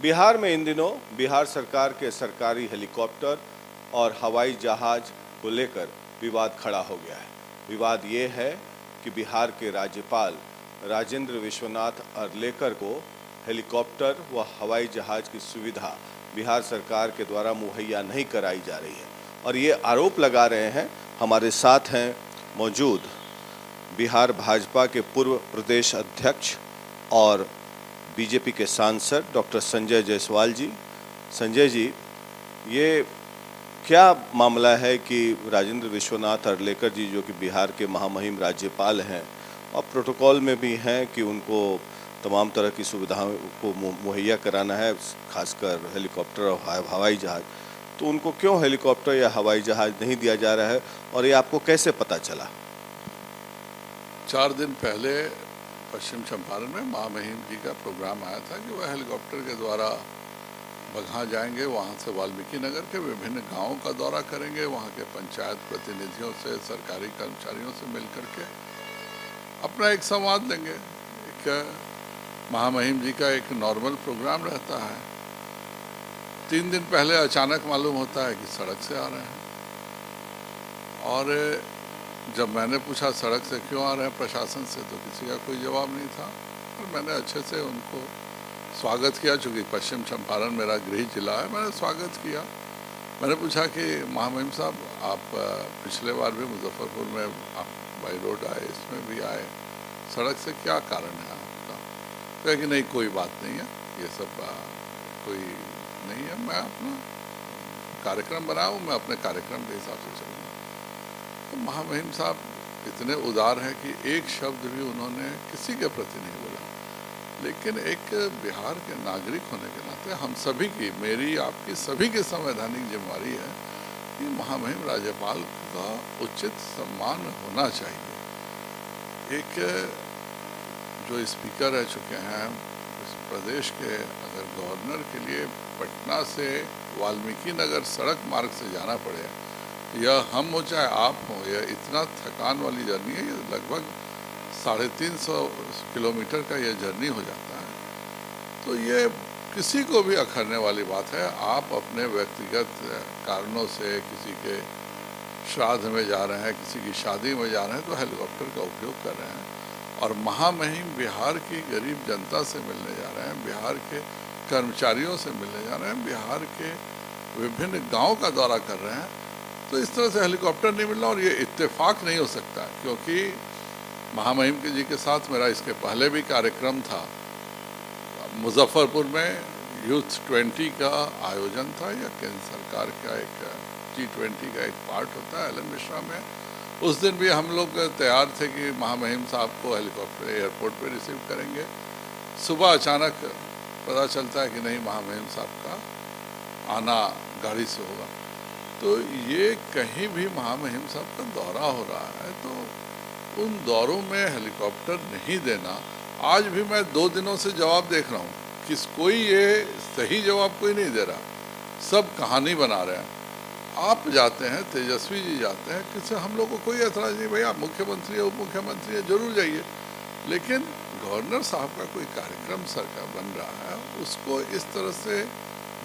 बिहार में इन दिनों बिहार सरकार के सरकारी हेलीकॉप्टर और हवाई जहाज को लेकर विवाद खड़ा हो गया है। विवाद ये है कि बिहार के राज्यपाल राजेंद्र विश्वनाथ अर्लेकर को हेलीकॉप्टर व हवाई जहाज की सुविधा बिहार सरकार के द्वारा मुहैया नहीं कराई जा रही है और ये आरोप लगा रहे हैं। हमारे साथ हैं मौजूद बिहार भाजपा के पूर्व प्रदेश अध्यक्ष और बीजेपी के सांसद डॉक्टर संजय जायसवाल जी। संजय जी, ये क्या मामला है कि राजेंद्र विश्वनाथ अर्लेकर जी, जो कि बिहार के महामहिम राज्यपाल हैं और प्रोटोकॉल में भी हैं कि उनको तमाम तरह की सुविधाओं को मुहैया कराना है, खासकर हेलीकॉप्टर और हवाई जहाज, तो उनको क्यों हेलीकॉप्टर या हवाई जहाज नहीं दिया जा रहा है और ये आपको कैसे पता चला? 4 दिन पहले पश्चिम चंपारण में महामहिम जी का प्रोग्राम आया था कि वह हेलीकॉप्टर के द्वारा बगहा जाएंगे, वहाँ से वाल्मीकि नगर के विभिन्न गांवों का दौरा करेंगे, वहाँ के पंचायत प्रतिनिधियों से, सरकारी कर्मचारियों से मिल करके अपना एक संवाद लेंगे। एक महामहिम जी का एक नॉर्मल प्रोग्राम रहता है। 3 दिन पहले अचानक मालूम होता है कि सड़क से आ रहे हैं और जब मैंने पूछा सड़क से क्यों आ रहे हैं प्रशासन से, तो किसी का कोई जवाब नहीं था और मैंने अच्छे से उनको स्वागत किया। चूँकि पश्चिम चंपारण मेरा गृह जिला है, मैंने स्वागत किया। मैंने पूछा कि महामहिम साहब, आप पिछले बार भी मुजफ्फरपुर में आप बाई रोड आए, इसमें भी आए, सड़क से क्या कारण है आपका? कहा कि नहीं, कोई बात नहीं है, ये सब कोई नहीं है, मैं अपना कार्यक्रम बनाऊँ, मैं अपने कार्यक्रम के हिसाब से चलूँगा। तो महामहिम साहब इतने उदार हैं कि एक शब्द भी उन्होंने किसी के प्रति नहीं बोला। लेकिन एक बिहार के नागरिक होने के नाते हम सभी की, मेरी आपकी सभी की संवैधानिक जिम्मेदारी है कि महामहिम राज्यपाल का उचित सम्मान होना चाहिए। एक जो स्पीकर रह चुके हैं इस प्रदेश के, अगर गवर्नर के लिए पटना से वाल्मीकि नगर सड़क मार्ग से जाना पड़े, यह हम हो चाहे आप हो, यह इतना थकान वाली जर्नी है। ये लगभग 350 किलोमीटर का यह जर्नी हो जाता है। तो ये किसी को भी अखरने वाली बात है। आप अपने व्यक्तिगत कारणों से किसी के श्राद्ध में जा रहे हैं, किसी की शादी में जा रहे हैं, तो हेलीकॉप्टर का उपयोग कर रहे हैं और महामहिम बिहार की गरीब जनता से मिलने जा रहे हैं, बिहार के कर्मचारियों से मिलने जा रहे हैं, बिहार के विभिन्न गाँव का दौरा कर रहे हैं। तो इस तरह से हेलीकॉप्टर नहीं मिलना, और ये इत्तेफाक नहीं हो सकता, क्योंकि महामहिम जी के साथ मेरा इसके पहले भी कार्यक्रम था। मुजफ्फरपुर में यूथ 20 का आयोजन था, या केंद्र सरकार का एक G20 का एक पार्ट होता है एलन मिश्रा में। उस दिन भी हम लोग तैयार थे कि महामहिम साहब को हेलीकॉप्टर एयरपोर्ट पे रिसीव करेंगे। सुबह अचानक पता चलता है कि नहीं, महामहिम साहब का आना गाड़ी से होगा। तो ये कहीं भी महामहिम साहब का दौरा हो रहा है, तो उन दौरों में हेलीकॉप्टर नहीं देना, आज भी मैं 2 दिनों से जवाब देख रहा हूँ कि कोई ये सही जवाब कोई नहीं दे रहा, सब कहानी बना रहे हैं। आप जाते हैं, तेजस्वी जी जाते हैं, किसी हम लोग को कोई ऐतराज़ नहीं, भाई आप मुख्यमंत्री है, उप मुख्यमंत्री है, जरूर जाइए। लेकिन गवर्नर साहब का कोई कार्यक्रम सरकार बन रहा है, उसको इस तरह से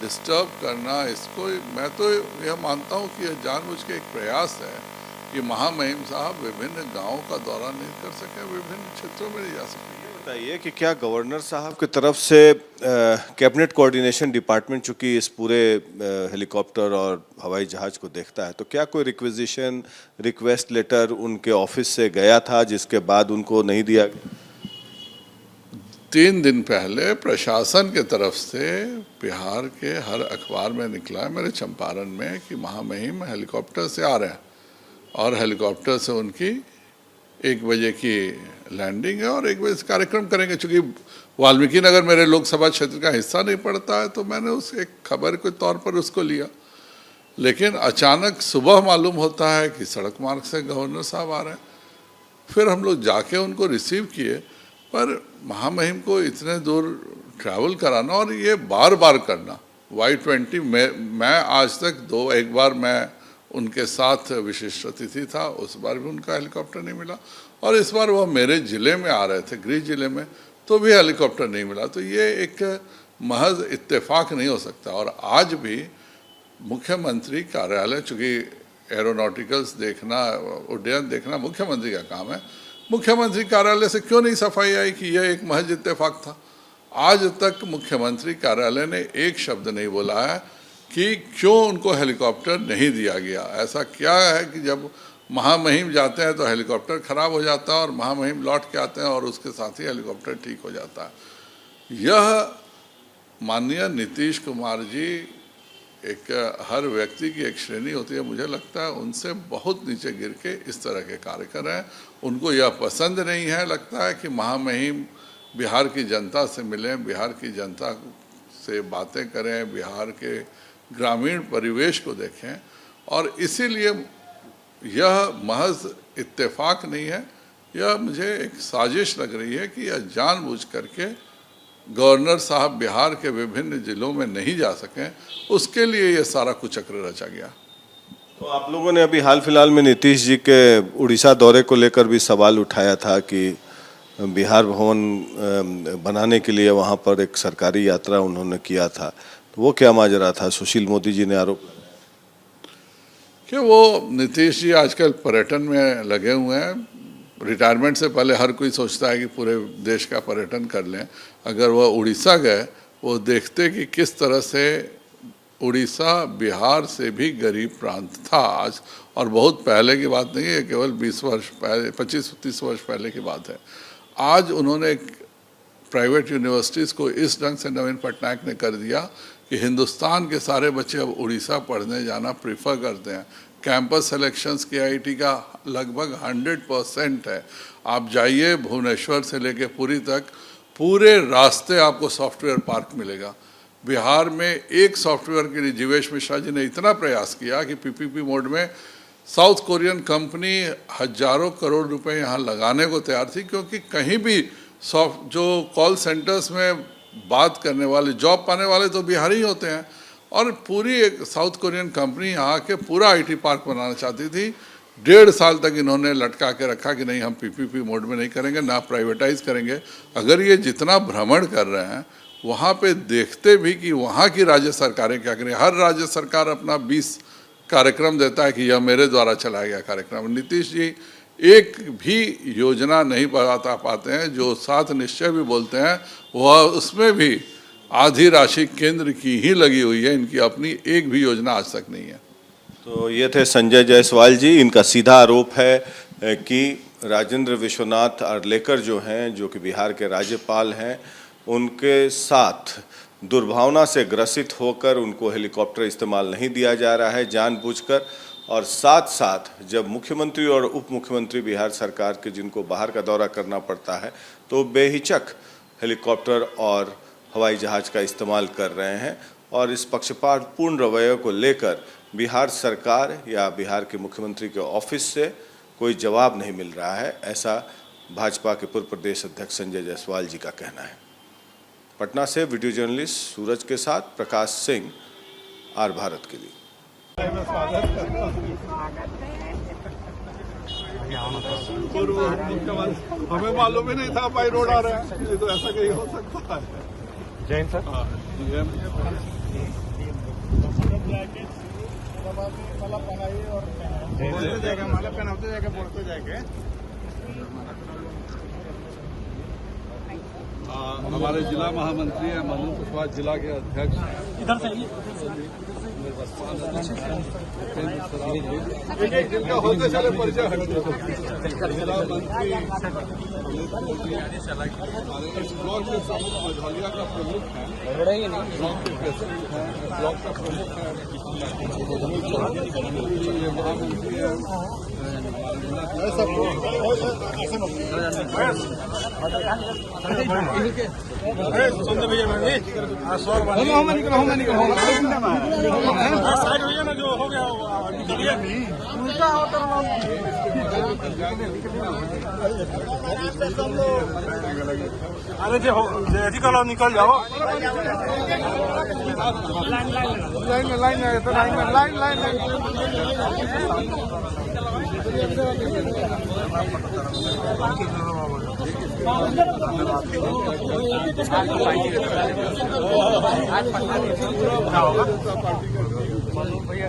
डिस्टर्ब करना, इसको मैं तो यह मानता हूँ कि यह जानबूझ के एक प्रयास है कि महामहिम साहब विभिन्न गांवों का दौरा नहीं कर सके, विभिन्न क्षेत्रों में नहीं जा सके। बताइए कि क्या गवर्नर साहब की तरफ से कैबिनेट कोऑर्डिनेशन डिपार्टमेंट चूंकि इस पूरे हेलीकॉप्टर और हवाई जहाज को देखता है, तो क्या कोई रिक्वेजिशन रिक्वेस्ट लेटर उनके ऑफिस से गया था जिसके बाद उनको नहीं दिया? 3 दिन पहले प्रशासन के तरफ से बिहार के हर अखबार में निकला है, मेरे चंपारण में, कि महामहिम हेलीकॉप्टर से आ रहे हैं और हेलीकॉप्टर से उनकी 1 बजे की लैंडिंग है और 1 बजे से कार्यक्रम करेंगे। चूँकि वाल्मीकि नगर मेरे लोकसभा क्षेत्र का हिस्सा नहीं पड़ता है, तो मैंने उस एक खबर के तौर पर उसको लिया। लेकिन अचानक सुबह मालूम होता है कि सड़क मार्ग से गवर्नर साहब आ रहे हैं। फिर हम लोग जाके उनको रिसीव किए, पर महामहिम को इतने दूर ट्रैवल कराना और ये बार बार करना, Y20 मैं आज तक एक बार मैं उनके साथ विशिष्ट अतिथि था, उस बार भी उनका हेलीकॉप्टर नहीं मिला, और इस बार वह मेरे ज़िले में आ रहे थे, गृह जिले में, तो भी हेलीकॉप्टर नहीं मिला। तो ये एक महज इत्तेफाक नहीं हो सकता। और आज भी मुख्यमंत्री कार्यालय, चूँकि एरोनॉटिकल्स देखना, उड्डयन देखना मुख्यमंत्री का काम है, मुख्यमंत्री कार्यालय से क्यों नहीं सफाई आई कि यह एक महज इत्तेफाक था? आज तक मुख्यमंत्री कार्यालय ने एक शब्द नहीं बोला है कि क्यों उनको हेलीकॉप्टर नहीं दिया गया। ऐसा क्या है कि जब महामहिम जाते हैं तो हेलीकॉप्टर खराब हो जाता है और महामहिम लौट के आते हैं और उसके साथ ही हेलीकॉप्टर ठीक हो जाता है। यह माननीय नीतीश कुमार जी, एक हर व्यक्ति की एक श्रेणी होती है, मुझे लगता है उनसे बहुत नीचे गिर के इस तरह के कार्य कर रहे हैं। उनको यह पसंद नहीं है, लगता है कि महामहिम बिहार की जनता से मिलें, बिहार की जनता से बातें करें, बिहार के ग्रामीण परिवेश को देखें, और इसीलिए यह महज इत्तेफाक नहीं है, यह मुझे एक साजिश लग रही है कि यह जानबूझ करके गवर्नर साहब बिहार के विभिन्न जिलों में नहीं जा सकें, उसके लिए यह सारा कुचक्र रचा गया। तो आप लोगों ने अभी हाल फिलहाल में नीतीश जी के उड़ीसा दौरे को लेकर भी सवाल उठाया था कि बिहार भवन बनाने के लिए वहां पर एक सरकारी यात्रा उन्होंने किया था, तो वो क्या माजरा था? सुशील मोदी जी ने आरोप कि वो नीतीश जी आजकल पर्यटन में लगे हुए हैं। रिटायरमेंट से पहले हर कोई सोचता है कि पूरे देश का पर्यटन कर लें। अगर वह उड़ीसा गए, वो देखते कि किस तरह से उड़ीसा बिहार से भी गरीब प्रांत था आज, और बहुत पहले की बात नहीं है, केवल 20 वर्ष पहले, 25-30 वर्ष पहले की बात है। आज उन्होंने प्राइवेट यूनिवर्सिटीज़ को इस ढंग से नवीन पटनायक ने कर दिया कि हिंदुस्तान के सारे बच्चे अब उड़ीसा पढ़ने जाना प्रीफर करते हैं। कैंपस सिलेक्शंस KIT का लगभग 100% है। आप जाइए भुवनेश्वर से लेके पुरी तक, पूरे रास्ते आपको सॉफ्टवेयर पार्क मिलेगा। बिहार में एक सॉफ्टवेयर के लिए जीवेश मिश्रा जी ने इतना प्रयास किया कि PPP मोड में साउथ कोरियन कंपनी हजारों करोड़ रुपए यहाँ लगाने को तैयार थी, क्योंकि कहीं भी जो कॉल सेंटर्स में बात करने वाले, जॉब पाने वाले तो बिहारी होते हैं, और पूरी एक साउथ कोरियन कंपनी यहाँ के पूरा IT पार्क बनाना चाहती थी। 1.5 साल तक इन्होंने लटका के रखा कि नहीं, हम PPP मोड में नहीं करेंगे, ना प्राइवेटाइज करेंगे। अगर ये जितना भ्रमण कर रहे हैं, वहाँ पे देखते भी कि वहाँ की राज्य सरकारें क्या करें। हर राज्य सरकार अपना 20 कार्यक्रम देता है कि यह मेरे द्वारा चलाया गया कार्यक्रम। नीतीश जी एक भी योजना नहीं बता पाते हैं, जो 7 निश्चय भी बोलते हैं, वह उसमें भी आधी राशि केंद्र की ही लगी हुई है, इनकी अपनी एक भी योजना आज तक नहीं है। तो ये थे संजय जायसवाल जी। इनका सीधा आरोप है कि राजेंद्र विश्वनाथ आर्लेकर जो हैं, जो कि बिहार के राज्यपाल हैं, उनके साथ दुर्भावना से ग्रसित होकर उनको हेलीकॉप्टर इस्तेमाल नहीं दिया जा रहा है जानबूझकर, और साथ साथ जब मुख्यमंत्री और उप मुख्यमंत्री बिहार सरकार के जिनको बाहर का दौरा करना पड़ता है, तो बेहिचक हेलीकॉप्टर और हवाई जहाज़ का इस्तेमाल कर रहे हैं। और इस पक्षपातपूर्ण रवैये को लेकर बिहार सरकार या बिहार के मुख्यमंत्री के ऑफिस से कोई जवाब नहीं मिल रहा है, ऐसा भाजपा के पूर्व प्रदेश अध्यक्ष संजय जायसवाल जी का कहना है। पटना से वीडियो जर्नलिस्ट सूरज के साथ प्रकाश सिंह, आर भारत के लिए। हमें मालूम ही नहीं था बाई रोड आ रहा है, ये तो ऐसा कहीं हो सकता है। जैन सर, माला पहनाते जाके बोलते जाके हमारे जिला महामंत्री हैं मनु कुशवाहा, जिला के अध्यक्ष इधर से जिनका होते चले परिचय जिला मंत्री इस ब्लॉक के प्रमुख मझौलिया का प्रमुख है, ब्लॉक के प्रेसिडेंट हैं, ब्लॉक का प्रमुख है, ये महामंत्री है। जो हो गया अरे जो निकल जाओ लाइन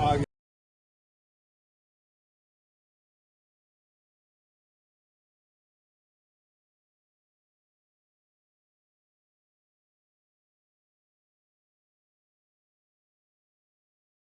पार्टी